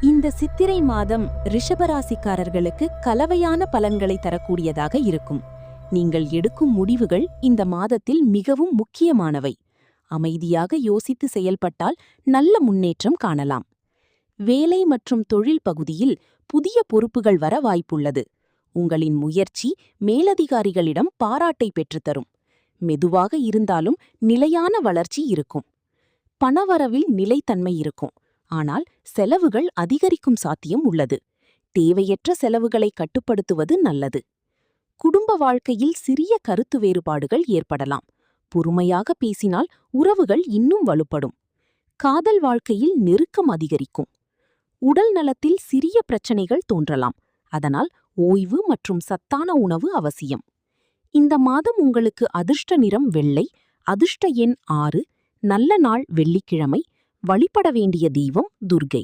இந்த சித்திரை மாதம் ரிஷபராசிக்காரர்களுக்கு கலவையான பலன்களை தரக்கூடியதாக இருக்கும். நீங்கள் எடுக்கும் முடிவுகள் இந்த மாதத்தில் மிகவும் முக்கியமானவை. அமைதியாக யோசித்து செயல்பட்டால் நல்ல முன்னேற்றம் காணலாம். வேலை மற்றும் தொழில் பகுதியில் புதிய பொறுப்புகள் வர வாய்ப்புள்ளது. உங்களின் முயற்சி மேலதிகாரிகளிடம் பாராட்டை பெற்றுத்தரும். மெதுவாக இருந்தாலும் நிலையான வளர்ச்சி இருக்கும். பணவரவில் நிலைத்தன்மை இருக்கும். ஆனால் செலவுகள் அதிகரிக்கும் சாத்தியம் உள்ளது. தேவையற்ற செலவுகளை கட்டுப்படுத்துவது நல்லது. குடும்ப வாழ்க்கையில் சிறிய கருத்து வேறுபாடுகள் ஏற்படலாம். பொறுமையாக பேசினால் உறவுகள் இன்னும் வலுப்படும். காதல் வாழ்க்கையில் நெருக்கம் அதிகரிக்கும். உடல் நலத்தில் சிறிய பிரச்சனைகள் தோன்றலாம். அதனால் ஓய்வு மற்றும் சத்தான உணவு அவசியம். இந்த மாதம் உங்களுக்கு அதிர்ஷ்ட நிறம் வெள்ளை, அதிர்ஷ்ட எண் 6, நல்ல நாள் வெள்ளிக்கிழமை, வழிபட வேண்டிய தெய்வம் துர்க்கை.